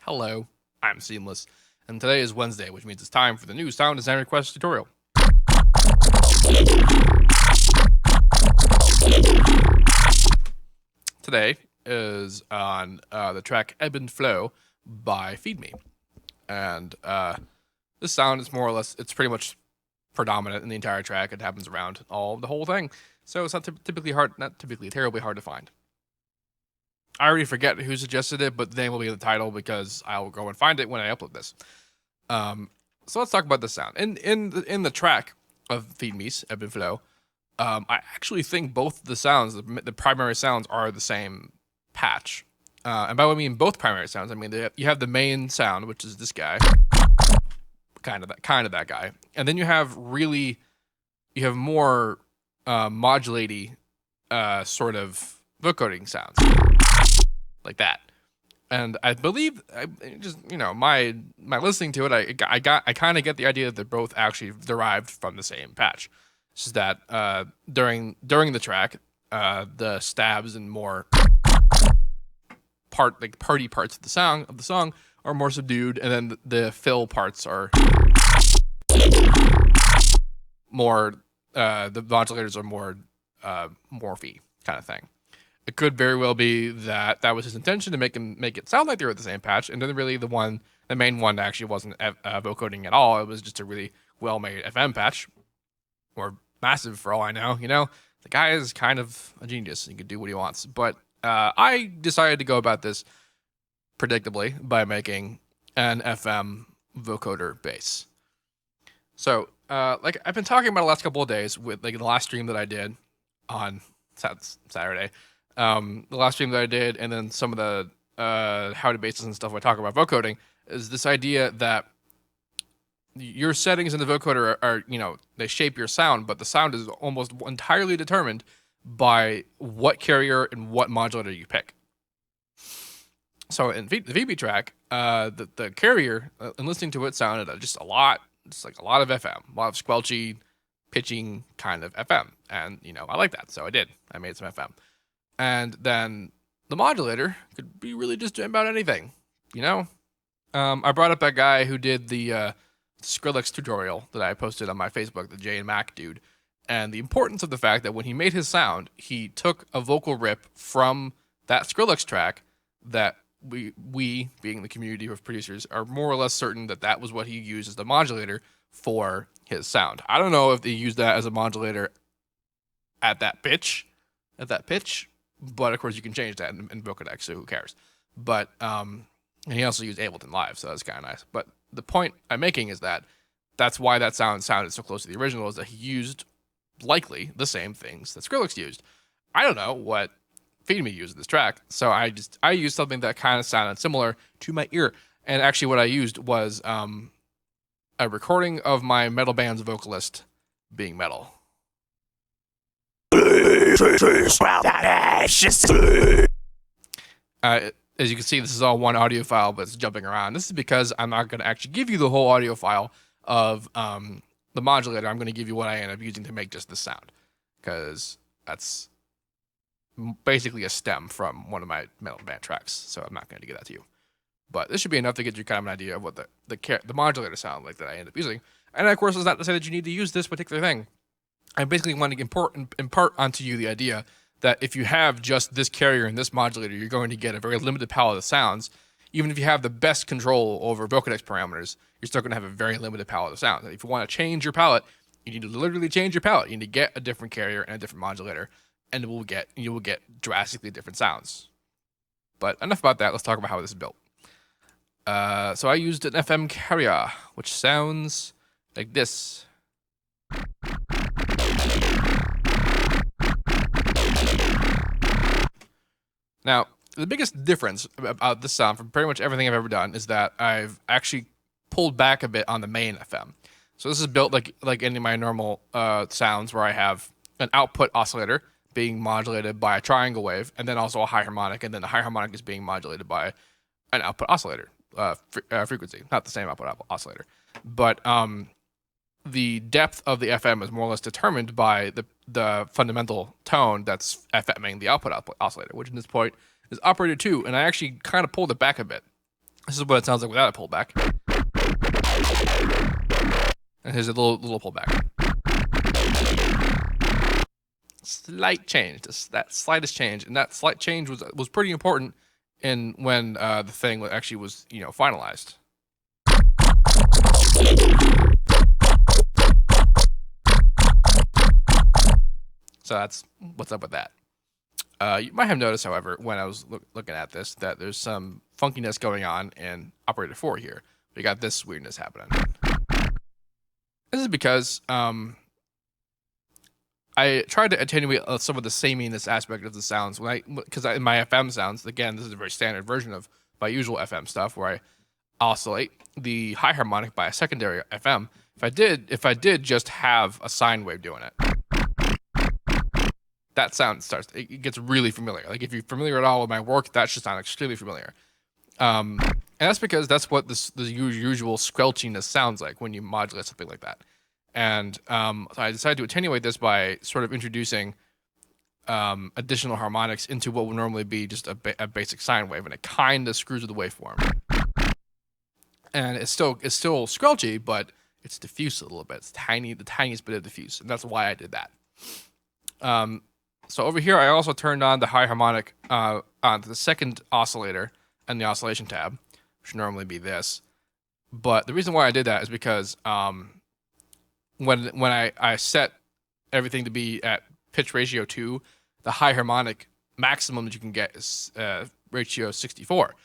Hello, I'm Seamless, and today is Wednesday, which means it's time for the new sound design request tutorial. Today is on the track Ebb and Flow by Feed Me. And this sound is more or less, it's pretty much predominant in the entire track. It happens around the whole thing. So it's not typically terribly hard to find. I already forget who suggested it, but the name will be in the title because I'll go and find it when I upload this. So let's talk about the sound. In the track of Feed Me's Ebb and Flow, I actually think both the sounds, the primary sounds, are the same patch. And by what I mean both primary sounds, I mean you have the main sound, which is this guy, kind of that guy, and then you have more modulaty sort of vocoding sounds like that. And I believe, my listening to it, I kind of get the idea that they're both actually derived from the same patch. It's just that during the track, the stabs and more party parts of the song are more subdued, and then the fill parts are more. The modulators are more morphy kind of thing. It could very well be that was his intention, to make it sound like they were the same patch, and then really the main one actually wasn't vocoding at all. It was just a really well-made FM patch, or massive for all I know. The guy is kind of a genius. He could do what he wants. But I decided to go about this predictably by making an FM vocoder bass. So, I've been talking about the last couple of days with the last stream that I did on Saturday. The last stream that I did, and then some of the how to bases and stuff I talk about vocoding, is this idea that your settings in the vocoder are they shape your sound, but the sound is almost entirely determined by what carrier and what modulator you pick. So in the VB track, the carrier, and listening to it, sounded just a lot of FM, a lot of squelchy, pitching kind of FM, and I like that, so I made some FM. And then the modulator could be really just about anything, I brought up that guy who did the Skrillex tutorial that I posted on my Facebook, the J and Mac dude, and the importance of the fact that when he made his sound, he took a vocal rip from that Skrillex track that we being the community of producers, are more or less certain that was what he used as the modulator for his sound. I don't know if they used that as a modulator at that pitch, but of course you can change that in Vocodex, so who cares? But and he also used Ableton Live, so that's kind of nice. But the point I'm making is that's why that sound sounded so close to the original, is that he used likely the same things that Skrillex used. I don't know what Feed Me used in this track, so I used something that kind of sounded similar to my ear. And actually what I used was a recording of my metal band's vocalist being metal. As you can see, this is all one audio file, but it's jumping around. This is because I'm not going to actually give you the whole audio file of the modulator. I'm going to give you what I end up using to make just this sound, because that's basically a stem from one of my metal band tracks, so I'm not going to give that to you. But this should be enough to get you kind of an idea of what the modulator sound like that I end up using. And of course, it's not to say that you need to use this particular thing. I basically want to impart onto you the idea that if you have just this carrier and this modulator, you're going to get a very limited palette of sounds. Even if you have the best control over Vocodex parameters, you're still going to have a very limited palette of sounds. And if you want to change your palette, you need to literally change your palette. You need to get a different carrier and a different modulator, and you will get drastically different sounds. But enough about that. Let's talk about how this is built. So I used an FM carrier, which sounds like this. Now, the biggest difference about this sound from pretty much everything I've ever done is that I've actually pulled back a bit on the main FM. So this is built like any of my normal sounds, where I have an output oscillator being modulated by a triangle wave, and then also a high harmonic, and then the high harmonic is being modulated by an output oscillator frequency, not the same output oscillator. But the depth of the FM is more or less determined by the fundamental tone that's FMing the output oscillator, which in this point is operator 2, and I actually kind of pulled it back a bit. This is what it sounds like without a pullback. And here's a little pullback. Slight change, that slightest change, and that slight change was pretty important in when the thing actually was finalized. So that's what's up with that. You might have noticed, however, when I was looking at this, that there's some funkiness going on in operator 4 here. We got this weirdness happening. This is because I tried to attenuate some of the sameness aspect of the sounds because in my FM sounds, again, this is a very standard version of my usual FM stuff where I oscillate the high harmonic by a secondary FM. If I did just have a sine wave doing it, that sound it gets really familiar. Like if you're familiar at all with my work, that should sound extremely familiar. And that's because that's what the usual squelchiness sounds like when you modulate something like that. And so I decided to attenuate this by sort of introducing additional harmonics into what would normally be just a basic sine wave, and it kind of screws with the waveform. And it's still squelchy, but it's diffuse a little bit. It's the tiniest bit of diffuse, and that's why I did that. So over here, I also turned on the high harmonic on the second oscillator and the oscillation tab, which would normally be this. But the reason why I did that is because when I set everything to be at pitch ratio 2, the high harmonic maximum that you can get is ratio 64.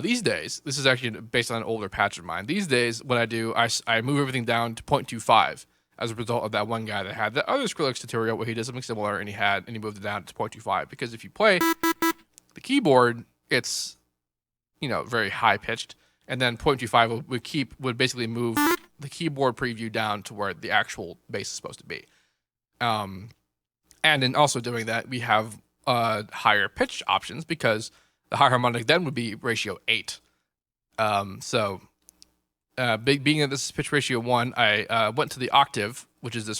These days, this is actually based on an older patch of mine. These days, what I do, I move everything down to 0.25 as a result of that one guy that had the other Skrillex tutorial where he did something similar and he moved it down to 0.25. Because if you play the keyboard, it's very high pitched, and then 0.25 would basically move the keyboard preview down to where the actual bass is supposed to be. And in also doing that, we have higher pitch options because the high harmonic then would be ratio 8. Being that this is pitch ratio 1, I went to the octave, which is the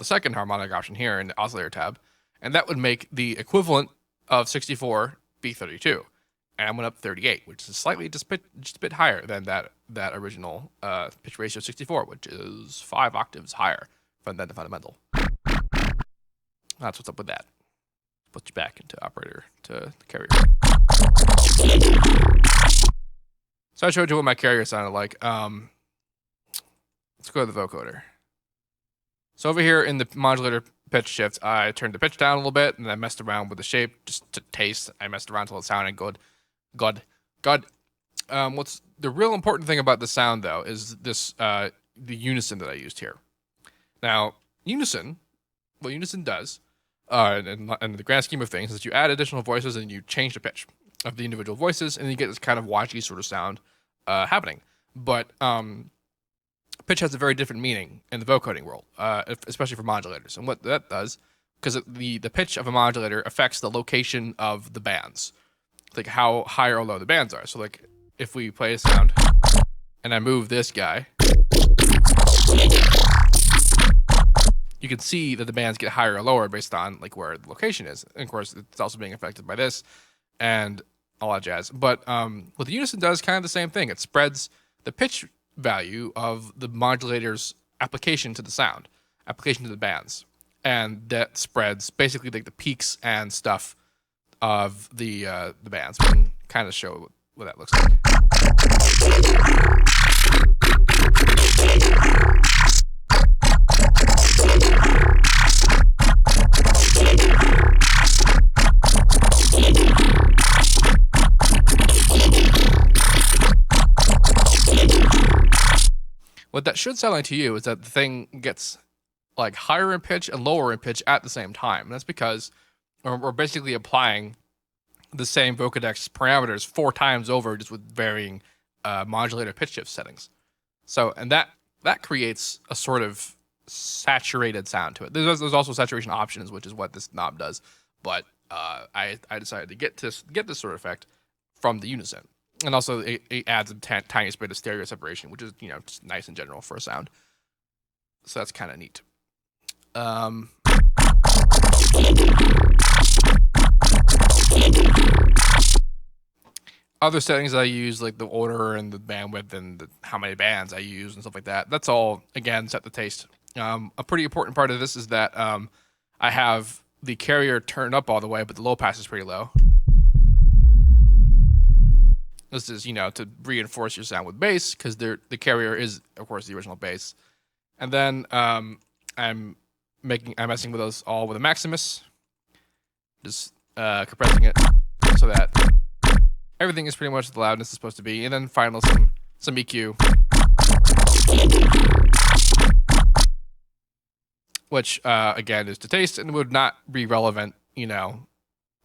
second harmonic option here in the oscillator tab, and that would make the equivalent of 64 be 32. And I went up 38, which is slightly just a bit higher than that original pitch ratio 64, which is 5 octaves higher than the fundamental. That's what's up with that. Put you back into operator to the carrier. So I showed you what my carrier sounded like. Let's go to the vocoder. So over here in the modulator pitch shift, I turned the pitch down a little bit, and I messed around with the shape just to taste. I messed around until it sounded good. What's the real important thing about the sound, though, is this the unison that I used here. Now, what unison does, in the grand scheme of things, is you add additional voices and you change the pitch of the individual voices, and you get this kind of watchy sort of sound happening. But pitch has a very different meaning in the vocoding world, especially for modulators. And what that does, because the pitch of a modulator affects the location of the bands, like how high or low the bands are. So like if we play a sound and I move this guy, you can see that the bands get higher or lower based on like where the location is. And of course, it's also being affected by this and all that jazz. But what the unison does, kind of the same thing. It spreads the pitch value of the modulator's application to the sound, application to the bands, and that spreads basically like the peaks and stuff of the bands. We can kind of show what that looks like. What that should sound like to you is that the thing gets like higher in pitch and lower in pitch at the same time. And that's because we're basically applying the same Vocodex parameters 4 times over, just with varying modulator pitch shift settings. So, and that creates a sort of saturated sound to it. There's also saturation options, which is what this knob does. But I decided to get this sort of effect from the unison. And also, it adds a tiniest bit of stereo separation, which is, just nice in general for a sound. So that's kind of neat. Other settings that I use, like the order and the bandwidth and how many bands I use and stuff like that, that's all, again, set to taste. A pretty important part of this is that I have the carrier turned up all the way, but the low pass is pretty low. This is, to reinforce your sound with bass, because the carrier is, of course, the original bass. And then I'm messing with those all with a Maximus, just compressing it so that everything is pretty much the loudness is supposed to be. And then finally some EQ, which again is to taste and would not be relevant,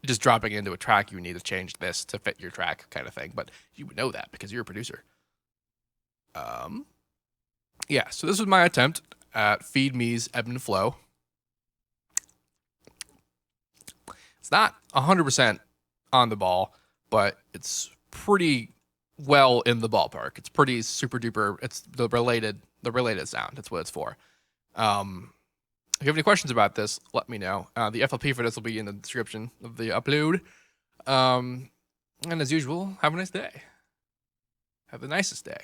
just dropping into a track. You need to change this to fit your track, kind of thing. But you would know that because you're a producer. Yeah, so this was my attempt at Feed Me's Ebb and Flow. It's not 100% on the ball, but it's pretty well in the ballpark. It's pretty super duper. It's the related sound. That's what it's for. If you have any questions about this, let me know. The FLP for this will be in the description of the upload. And as usual, have a nice day. Have the nicest day.